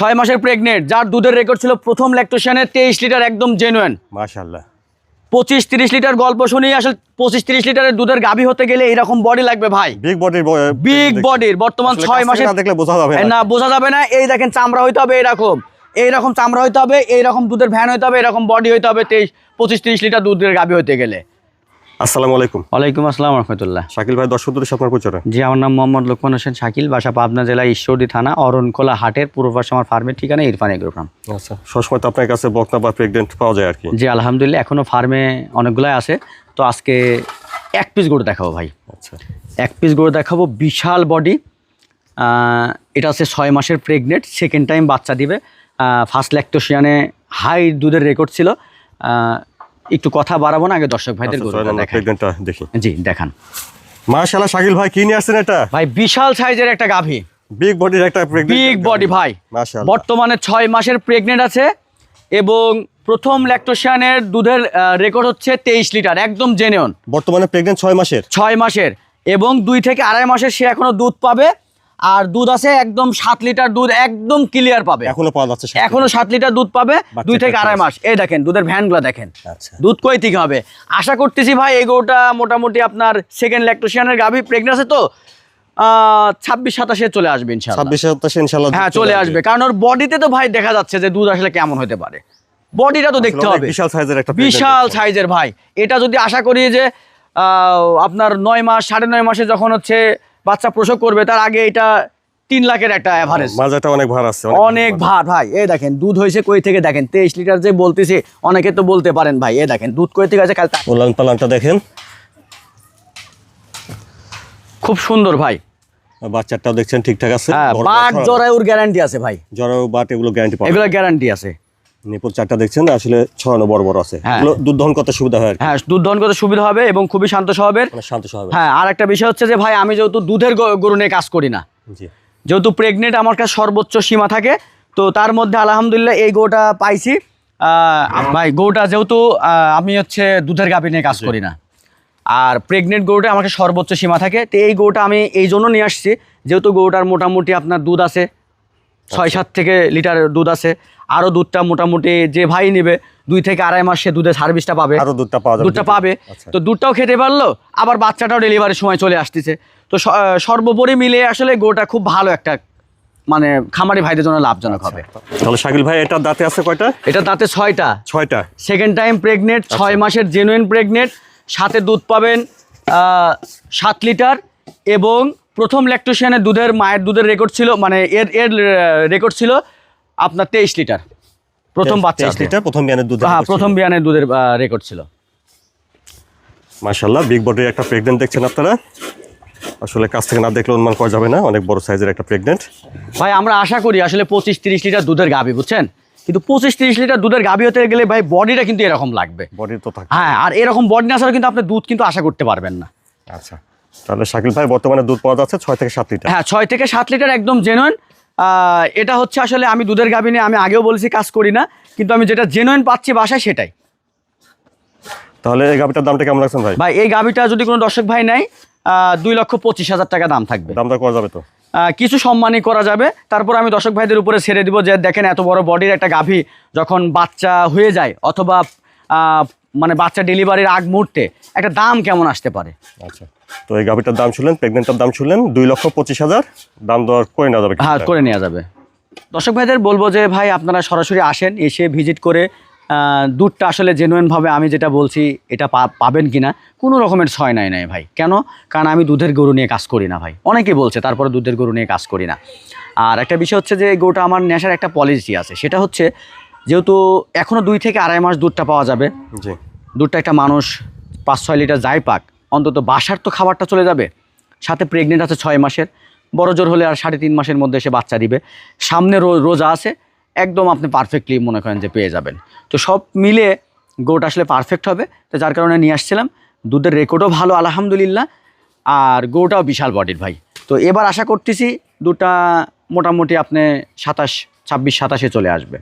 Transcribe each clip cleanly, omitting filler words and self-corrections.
6 মাসের প্রেগনেন্ট, যার দুধের রেকর্ড ছিল প্রথম ল্যাকটেশনে 23 লিটার, একদম জেনুইন। মাশাআল্লাহ। 25-30 লিটার গল্প শুনি, আসলে 25-30 লিটারের দুধের গাভী হতে গেলে এরকম বডি লাগবে ভাই, বিগ বডির। বিগ বডির। বর্তমান 6 মাসে দেখলে বোঝা যাবে না, বোঝা যাবে না। এই দেখেন চামড়া হইতে হবে এইরকম চামড়া হইতে হবে, এইরকম দুধের ভ্যান হইতে হবে, এরকম বডি হইতে হবে 25-30 লিটার দুধের গাভী হতে গেলে। আসসালামু আলাইকুম। ওয়ালাইকুম আসসালাম রাহমাতুল্লাহ। শাকিল ভাই, দর্শকদের সাথে আপনার পরিচয়। জি, আমার নাম মোহাম্মদ লোকমান হোসেন শাকিল, বাসা পাবনা জেলা ঈশ্বরদী থানা অরণখোলা হাটের পূর্ব পাশে আমার ফার্মের ঠিকানা ইরফান এগ্রো ফার্ম। আচ্ছা, সবসময় তো আপনার কাছে বকনা বা প্রেগনেন্ট পাওয়া যায় আর কি? জি আলহামদুলিল্লাহ, এখনো ফার্মে অনেকগুলাই আছে। তো আজকে এক পিস গরু দেখাবো ভাই। আচ্ছা, এক পিস গরু দেখাবো, বিশাল বডি। এটা হচ্ছে 6 মাসের প্রেগনেন্ট, সেকেন্ড টাইম বাচ্চা দিবে। ফার্স্ট ল্যাকটেশনে হাই দুধের রেকর্ড ছিল। একটু কথা বাড়াবো না, আগে দর্শক ভাইদের গরুটা দেখি। জি দেখান। মাশাআল্লাহ, শাকিল ভাই কি নিয়ে আসছেন এটা? ভাই বিশাল সাইজের একটা গাভী, বিগ বডির একটা প্রেগনেন্ট, বিগ বডি ভাই। মাশাআল্লাহ, বর্তমানে 6 মাসের প্রেগনেন্ট আছে এবং প্রথম ল্যাকটেশনের দুধের রেকর্ড হচ্ছে 23 লিটার, একদম জেনুইন। বর্তমানে প্রেগনেন্ট 6 মাসের এবং 2 থেকে আড়াই মাসের সে এখনো দুধ পাবে। আর দুধ আছে একদম 7 লিটার দুধ, একদম ক্লিয়ার পাবে, এখনো পাওয়া যাচ্ছে, এখনো 7 লিটার দুধ পাবে 2 থেকে আড়াই মাস। এই দেখেন দুধের ভ্যানগুলো দেখেন। আচ্ছা, দুধ কই থেকে হবে? আশা করতেছি ভাই এই গরুটা মোটামুটি আপনার সেকেন্ড ল্যাকটেশনের গাভী, প্রেগনেন্ট আছে তো 26-27 চলে আসবে ইনশাআল্লাহ। 26-27 ইনশাআল্লাহ হ্যাঁ চলে আসবে, কারণ ওর বডিতে তো ভাই দেখা যাচ্ছে যে দুধ আসলে কেমন হতে পারে, বডিটা তো দেখতে হবে। বিশাল সাইজের একটা, বিশাল সাইজের ভাই। এটা যদি আশা করি যে আপনার 9 মাস 9.5 মাসে যখন হচ্ছে বাচ্চা প্রসব করবে, তার আগে এটা 3 লাখের একটা এভারেজ। মাজাটা অনেক ভার আছে, অনেক ভার ভাই। এই দেখেন দুধ হয়েছে কই থেকে, দেখেন 23 লিটার যে বলতেছি, অনেকে তো বলতে পারেন ভাই। এই দেখেন দুধ কই থেকে আছে, কাল ওলান পালানটা দেখেন, খুব সুন্দর ভাই। বাচ্চাটাও দেখছেন ঠিকঠাক আছে। হ্যাঁ, বাট জরায়ুর গ্যারান্টি আছে ভাই, জরায়ু বাট এগুলো গ্যারান্টি পাবে, এগুলো গ্যারান্টি আছে। নিপুল চারটা দেখছেন আসলে ছড়ানো বড় বড় আছে, হ্যাঁ। এগুলো দুধ দহন করতে সুবিধা হয়। হ্যাঁ, দুধ দহন করতে সুবিধা হবে এবং খুবই শান্ত স্বভাবের। শান্ত স্বভাবের। হ্যাঁ, আর একটা বিষয় হচ্ছে যে ভাই আমি যেহেতু দুধের গরু নিয়ে কাজ করি না, জি, যেহেতু প্রেগনেন্ট আমার কাছে সর্বোচ্চ সীমা থাকে, তো তার মধ্যে আলহামদুলিল্লাহ এই গরুটা পাইছি। ভাই গরুটা যেহেতু আমি হচ্ছে দুধের গাভী নিয়ে কাজ করি না, আর প্রেগনেন্ট গরুটা আমার কাছে সর্বোচ্চ সীমা থাকে, তো এই গরুটা আমি এই জন্য নিয়ে আসছি, যেহেতু গরুটার মোটামুটি আপনার দুধ আছে 6-7 থেকে লিটার দুধ আছে। আরও দুধটা মোটামুটি যে ভাই নেবে 2 থেকে আড়াই মাস সে দুধের সার্ভিসটা পাবে, আরো দুধটা পাওয়া যাবে, দুধটা পাবে। আচ্ছা। তো দুধটাও খেতে পারলো, আবার বাচ্চাটাও ডেলিভারির সময় চলে আসতেছে। তো সর্বোপরি মিলে আসলে গরুটা খুব ভালো একটা, মানে খামারি ভাইদের জন্য লাভজনক হবে। তাহলে শাকিল ভাই এটা দাঁতে আছে কয়টা? এটা দাঁতে 6টা। সেকেন্ড টাইম প্রেগনেন্ট, 6 মাসের জেনুইন প্রেগনেন্ট, সাথে দুধ পাবেন 7 লিটার। এবং প্রথম ল্যাকটেশনে মায়ের দুধের রেকর্ড ছিল, মানে এর রেকর্ড ছিল আপনার 23 লিটার প্রথম বাচ্চা, 23 লিটার প্রথম বিয়ানের দুধ। হ্যাঁ, প্রথম বিয়ানের দুধের রেকর্ড ছিল। মাশাআল্লাহ, বিগ বডির একটা প্রেগনেন্ট দেখছেন আপনারা, আসলে কাছ থেকে না দেখলে অনুমান করা যাবে না, অনেক বড় সাইজের একটা প্রেগনেন্ট ভাই। আমরা আশা করি আসলে 25-30 লিটার দুধের গাভী, বুঝছেন, কিন্তু 25-30 লিটার দুধের গাভী হতে গেলে ভাই বডিটা কিন্তু এরকম লাগবে, বডি তো থাকে। হ্যাঁ, আর এরকম বডি না ছাড়া কিন্তু আপনি দুধ কিন্তু আশা করতে পারবেন না। আচ্ছা, তাহলে শাকিল ভাই বর্তমানে দুধ পাওয়া যাচ্ছে 6 থেকে 7 লিটার। হ্যাঁ, 6 থেকে 7 লিটার একদম জেনুইন। এটা হচ্ছে আসলে আমি দুধের গাভী নিয়ে আমি আগেও বলেছি কাজ করি না, কিন্তু আমি যেটা জেনুইন পাচ্ছি বাসায় সেটাই। তাহলে এই গাভীটার দামটা কেমন রাখছেন ভাই? ভাই এই গাভীটা যদি কোনো দর্শক ভাই নেয় 2,25,000 টাকা দাম থাকবে। দামটা করা যাবে তো? কিছু সম্মানই করা যাবে। তারপর আমি দর্শক ভাইদের উপরে ছেড়ে দিব যে দেখেন এত বড় বডির একটা গাভী যখন বাচ্চা হয়ে যায়, অথবা মানে বাচ্চা ডেলিভারির আগ মুহূর্তে একটা দাম কেমন আসতে পারে। আচ্ছা, তো এই গাভীটার দাম শুনলেন, প্রেগনেন্টটার দাম শুনলেন, 2,25,000 দাম দর করে নেওয়া যাবে? হ্যাঁ, করে নেওয়া যাবে। দর্শক ভাইদের বলবো যে ভাই আপনারা সরাসরি আসেন, এসে ভিজিট করে দুধটা আসলে জেনুইনভাবে আমি যেটা বলছি এটা পাবেন কিনা, কোনো রকমের ছয় নাই ভাই। কেন? কারণ আমি দুধের গরু নিয়ে কাজ করি না ভাই, অনেকে বলছে, তারপরে দুধের গরু নিয়ে কাজ করি না। আর একটা বিষয় হচ্ছে যে গরুটা আমার নেশার একটা পলিসি আছে, সেটা হচ্ছে যেহেতু এখনও 2 থেকে আড়াই মাস দুধটা পাওয়া যাবে, জি, দুধটা একটা মানুষ 5-6 লিটার যাই পাক, অন্তত বাসার তো খাবারটা চলে যাবে। সাথে প্রেগনেন্ট আছে 6 মাসের, বড় জোর হলে আর 3.5 মাসের মধ্যে সে বাচ্চা দিবে। সামনে রোজা আছে, একদম আপনি পারফেক্টলি মনে করেন যে পেয়ে যাবেন। তো সব মিলে গরুটা আসলে পারফেক্ট হবে, তো যার কারণে নিয়ে আসছিলাম। দুধের রেকর্ডও ভালো আলহামদুলিল্লাহ, আর গরুটাও বিশাল বডির ভাই। তো এবার আশা করতেছি দুধটা মোটামুটি আপনি 26-27 চলে আসবে।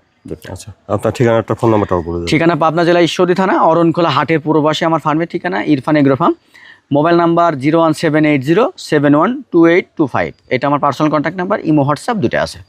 আচ্ছা, আপনার ঠিকানাটা, ফোন নাম্বারটাও বলে দিন। ঠিকানা পাবনা জেলা ঈশ্বরদী থানা অরণখোলা হাটের পূর্ব পাশে আমার ফার্মের ঠিকানা Irfan agro farm. Mobile number 01780712825। এটা আমার personal contact number, imo WhatsApp দুটো আছে।